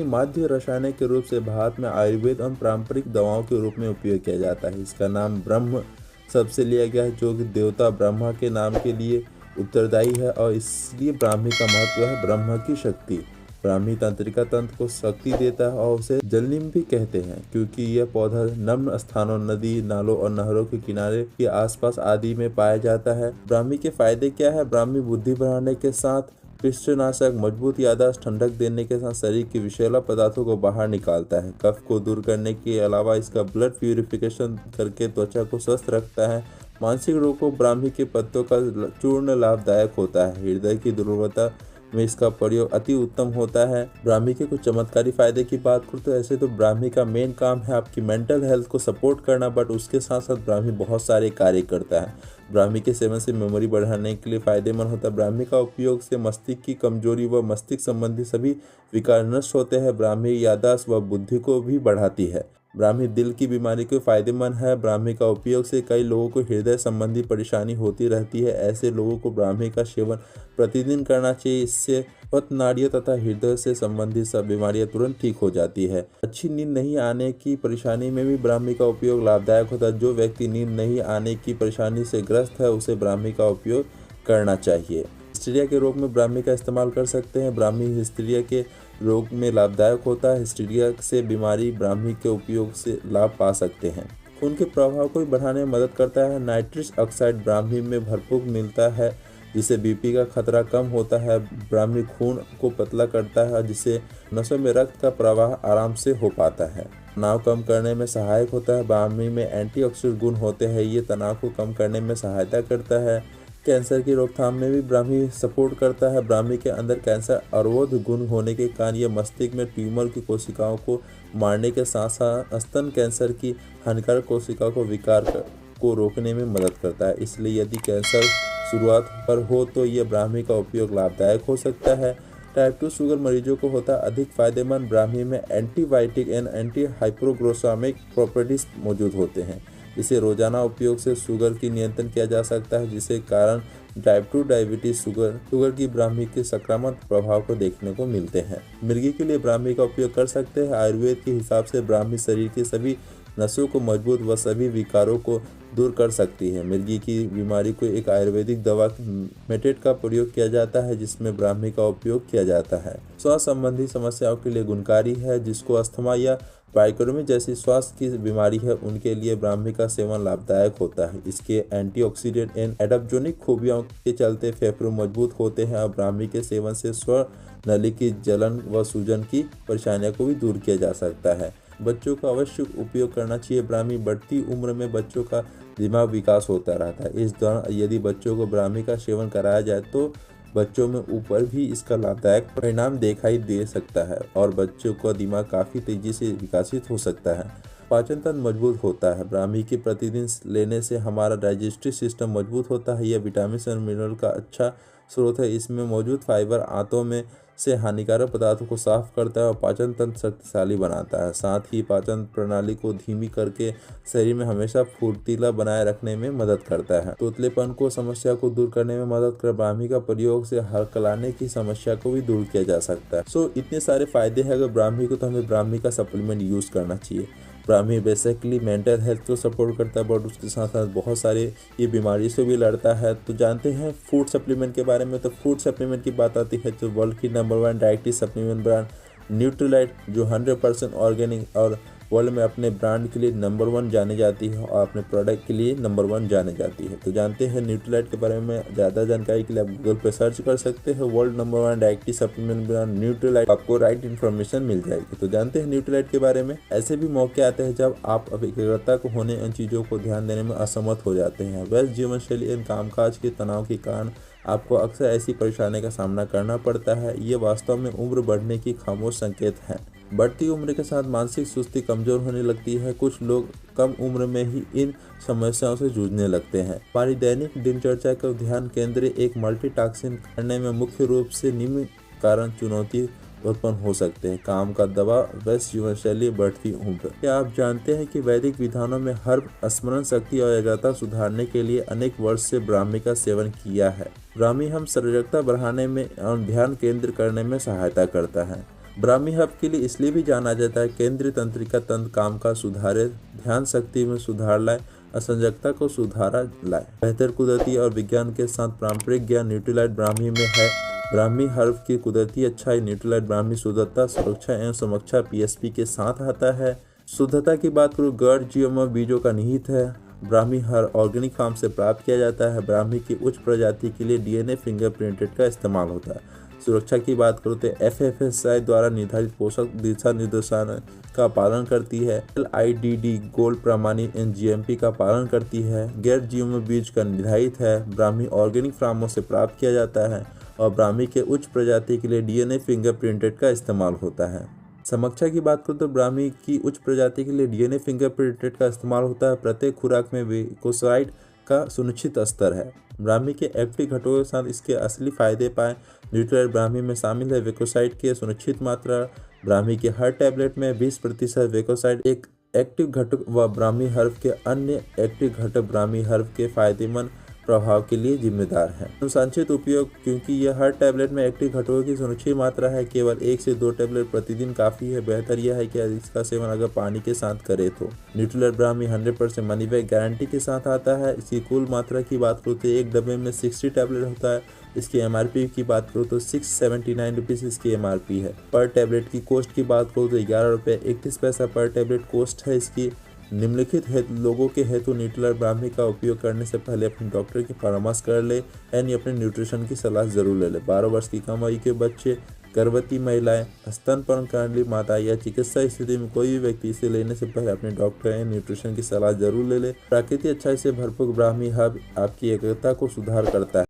ब्राह्मी माध्य रसायन के रूप से भारत में आयुर्वेद एवं पारंपरिक दवाओं के रूप में उपयोग किया जाता है। इसका नाम ब्रह्म शब्द से लिया गया है, जो कि देवता ब्रह्मा के नाम के लिए उत्तरदायी है, और इसलिए ब्राह्मी का महत्व है ब्रह्म की शक्ति। ब्राह्मी तंत्रिका तंत्र को शक्ति देता है और उसे जलनिम भी कहते हैं, क्योंकि यह पौधा नम्र स्थानों, नदी नालों और नहरों के किनारे के आसपास आदि में पाया जाता है। ब्राह्मी के फायदे क्या है? ब्राह्मी बुद्धि बढ़ाने के साथ पिष्टनाशक, मजबूत याददाश्त, ठंडक देने के साथ शरीर के विषैला पदार्थों को बाहर निकालता है। कफ को दूर करने के अलावा इसका ब्लड प्यूरिफिकेशन करके त्वचा को स्वस्थ रखता है। मानसिक रोग को ब्राह्मी के पत्तों का चूर्ण लाभदायक होता है। हृदय की दुर्बलता में इसका प्रयोग अति उत्तम होता है। ब्राह्मी के कुछ चमत्कारी फायदे की बात करूँ तो ऐसे तो ब्राह्मी का मेन काम है आपकी मेंटल हेल्थ को सपोर्ट करना, बट उसके साथ साथ ब्राह्मी बहुत सारे कार्य करता है। ब्राह्मी के सेवन से मेमोरी बढ़ाने के लिए फायदेमंद होता है। ब्राह्मी का उपयोग से मस्तिष्क की कमजोरी व मस्तिष्क संबंधी सभी विकार नष्ट होते हैं। ब्राह्मी याददाश्त व बुद्धि को भी बढ़ाती है। ब्राह्मी दिल की बीमारी के फायदेमंद है। ब्राह्मी का उपयोग से कई लोगों को हृदय संबंधी परेशानी होती रहती है। ऐसे लोगों को ब्राह्मी का सेवन प्रतिदिन करना चाहिए। इससे पथ नाड़ियों तथा हृदय से संबंधित सब बीमारियां तुरंत ठीक हो जाती है। अच्छी नींद नहीं आने की परेशानी में भी ब्राह्मी का उपयोग लाभदायक होता है। जो व्यक्ति नींद नहीं आने की परेशानी से ग्रस्त है उसे ब्राह्मी का उपयोग करना चाहिए। हिस्टीरिया के रोग में ब्राह्मी का इस्तेमाल कर सकते हैं। ब्राह्मी हिस्टीरिया के रोग में लाभदायक होता है। हिस्टीरिया से बीमारी ब्राह्मी के उपयोग से लाभ पा सकते हैं। खून के प्रवाह को बढ़ाने में मदद करता है। नाइट्रिक ऑक्साइड ब्राह्मी में भरपूर मिलता है, जिससे बीपी का खतरा कम होता है। ब्राह्मी खून को पतला करता है, जिससे नसों में रक्त का प्रवाह आराम से हो पाता है। तनाव कम करने में सहायक होता है। ब्राह्मी में एंटीऑक्सीडेंट गुण होते हैं, ये तनाव को कम करने में सहायता करता है। कैंसर की रोकथाम में भी ब्राह्मी सपोर्ट करता है। ब्राह्मी के अंदर कैंसर अवरोध गुण होने के कारण यह मस्तिष्क में ट्यूमर की कोशिकाओं को मारने के साथ साथ स्तन कैंसर की हानिकारक कोशिकाओं को विकार को रोकने में मदद करता है। इसलिए यदि कैंसर शुरुआत पर हो तो यह ब्राह्मी का उपयोग लाभदायक हो सकता है। टाइप 2 शुगर मरीजों को होता है अधिक फायदेमंद। ब्राह्मी में antibiotic and anti hypoglycemic properties मौजूद होते हैं। इसे रोजाना उपयोग से शुगर की नियंत्रण किया जा सकता है, जिसके कारण टाइप 2 डायबिटीज शुगर की ब्राह्मी के सकारात्मक प्रभाव को देखने को मिलते हैं। मिर्गी के लिए ब्राह्मी का उपयोग कर सकते हैं। आयुर्वेद के हिसाब से ब्राह्मी शरीर की सभी नसों को मजबूत व सभी विकारों को दूर कर सकती है। मिर्गी की बीमारी को एक आयुर्वेदिक दवा मेटेट का प्रयोग किया जाता है, जिसमें ब्राह्मी का उपयोग किया जाता है। श्वास संबंधी समस्याओं के लिए गुणकारी है। जिसको अस्थमा या बाइकोटोमी जैसी श्वास की बीमारी है उनके लिए ब्राह्मी का सेवन लाभदायक होता है। इसके एंटीऑक्सीडेंट एंड एडाप्टोजेनिक खूबियों के चलते फेफड़े मजबूत होते हैं और ब्राह्मी के सेवन से स्वर नली की जलन व सूजन की परेशानियों को भी दूर किया जा सकता है। बच्चों का अवश्य उपयोग करना चाहिए। ब्राह्मी बढ़ती उम्र में बच्चों का दिमाग विकास होता रहता है। इस दौरान यदि बच्चों को ब्राह्मी का सेवन कराया जाए तो बच्चों में ऊपर भी इसका लाभदायक परिणाम दिखाई दे सकता है और बच्चों का दिमाग काफ़ी तेजी से विकसित हो सकता है। पाचन तंत्र मजबूत होता है। ब्राह्मी के प्रतिदिन लेने से हमारा डाइजेस्टिव सिस्टम मजबूत होता है। यह विटामिन और मिनरल का अच्छा स्रोत है। इसमें मौजूद फाइबर आंतों में से हानिकारक पदार्थों को साफ करता है और पाचन तंत्र शक्तिशाली बनाता है। साथ ही पाचन प्रणाली को धीमी करके शरीर में हमेशा फुर्तीला बनाए रखने में मदद करता है। तोतलेपन को समस्या को दूर करने में मदद कर ब्राह्मी का प्रयोग से हकलाने की समस्या को भी दूर किया जा सकता है। इतने सारे फायदे हैं अगर ब्राह्मी को, तो हमें ब्राह्मी का सप्लीमेंट यूज करना चाहिए। ब्राह्मी बेसिकली मेंटल हेल्थ को सपोर्ट करता है, बट उसके साथ साथ बहुत सारे ये बीमारी से भी लड़ता है। तो जानते हैं फूड सप्लीमेंट के बारे में। तो फूड सप्लीमेंट की बात आती है तो वर्ल्ड की number 1 dietary supplement brand Nutrilite, जो 100% ऑर्गेनिक और वर्ल्ड में अपने ब्रांड के लिए नंबर 1 जाने जाती है और अपने प्रोडक्ट के लिए नंबर 1 जाने जाती है। तो जानते हैं न्यूट्रीलाइट के बारे में। ज़्यादा जानकारी के लिए आप गूगल पर सर्च कर सकते हैं। World number 1 dietary supplement brand Nutrilite, आपको राइट इन्फॉर्मेशन मिल जाएगी। तो जानते हैं न्यूट्रीलाइट के बारे में। ऐसे भी मौके आते हैं जब आप एकाग्रता को होने इन चीज़ों को ध्यान देने में असमर्थ हो जाते हैं। व्यस्त जीवन शैली इन कामकाज के तनाव के कारण आपको अक्सर ऐसी परेशानी का सामना करना पड़ता है। ये वास्तव में उम्र बढ़ने की खामोश संकेत है। बढ़ती उम्र के साथ मानसिक सुस्ती कमजोर होने लगती है। कुछ लोग कम उम्र में ही इन समस्याओं से जूझने लगते हैं। हमारी दैनिक दिनचर्या का ध्यान केंद्र एक मल्टीटास्किंग करने में मुख्य रूप से निम्न कारण चुनौती उत्पन्न हो सकते हैं। काम का दबाव, व्यस्त जीवन शैली, बढ़ती उम्र। क्या आप जानते हैं कि वैदिक विधानों में हर्ब स्मरण शक्ति और एकाग्रता सुधारने के लिए अनेक वर्ष से ब्राह्मी का सेवन किया है। ब्राह्मी हम सजगता बढ़ाने में और ध्यान केंद्र करने में सहायता करता है। ब्राह्मी हब के लिए इसलिए भी जाना जाता है केंद्रीय तंत्रिका तंत्र काम का सुधारे, ध्यान शक्ति में सुधार लाए, असंजकता को सुधारा लाए। बेहतर कुदरती और विज्ञान के साथ पारंपरिक ज्ञान न्यूट्रीलाइट ब्राह्मी में है। ब्राह्मी हर्ब की कुदरती अच्छाई न्यूट्रीलाइट ब्राह्मी शुद्धता, सुरक्षा एवं समीक्षा पीएसपी के साथ आता है। शुद्धता की बात करूँ, गढ़ जीएमओ बीजों का निहित है। ब्राह्मी हर ऑर्गेनिक फार्म से प्राप्त किया जाता है। ब्राह्मी की उच्च प्रजाति के लिए डीएनए फिंगरप्रिंटेड का इस्तेमाल होता है। सुरक्षा की बात करूँ तो FFSI द्वारा निर्धारित पोषक दिशा निर्देशान का पालन करती है। LIDD गोल्ड प्रमाणित GMP का पालन करती है। गैर जीएमओ बीज का निर्धारित है। ब्राह्मी ऑर्गेनिक फार्मों से प्राप्त किया जाता है और ब्राह्मी के उच्च प्रजाति के लिए डीएनए फिंगरप्रिंटेड का इस्तेमाल होता है। समीक्षा की बात करूँ तो ब्राह्मी की उच्च प्रजाति के लिए डीएनए फिंगरप्रिंटेड का इस्तेमाल होता है। प्रत्येक खुराक में वेकोसाइट का सुनिश्चित स्तर है। ब्राह्मी के एक्टिव घटकों के साथ इसके असली फायदे पाएं। न्यूट्रीलाइट ब्राह्मी में शामिल है वेकोसाइट की सुनिश्चित मात्रा। ब्राह्मी के हर टैबलेट में 20% वेकोसाइट एक एक्टिव घटक व ब्राह्मी हर्ब के अन्य एक्टिव घटक ब्राह्मी हर्ब के फायदेमंद प्रभाव के लिए जिम्मेदार है। अनुशंसित उपयोग, क्योंकि यह हर टैबलेट में एक्टिव घटकों की सुनिश्चित मात्रा है, केवल 1 से 2 टैबलेट प्रतिदिन काफ़ी है। बेहतर यह है कि इसका सेवन अगर पानी के साथ करें तो। Nutrilite Brahmi 100% money back guarantee के साथ आता है। इसकी कुल मात्रा की बात करूँ तो एक डब्बे में 60 टैबलेट होता है। इसकी MRP की बात करूँ तो 679 रुपीज़ इसकी MRP है। पर टैबलेट की कॉस्ट की बात करूँ तो 11 रुपये 31 पैसा पर टैबलेट कॉस्ट है इसकी। निम्नलिखित लोगों के हेतु न्यूट्रीलाइट ब्राह्मी का उपयोग करने से पहले अपने डॉक्टर की परामर्श कर ले, यानी अपने न्यूट्रिशन की सलाह जरूर ले ले। 12 वर्ष की कम आयु के बच्चे, गर्भवती महिलाएं, स्तनपान करने वाली माता या चिकित्सा स्थिति में कोई भी व्यक्ति इसे लेने से पहले अपने डॉक्टर या न्यूट्रिशन की सलाह जरूर ले ले। प्राकृतिक अच्छाई से भरपूर ब्राह्मी हर्ब आपकी एकाग्रता को सुधार करता है।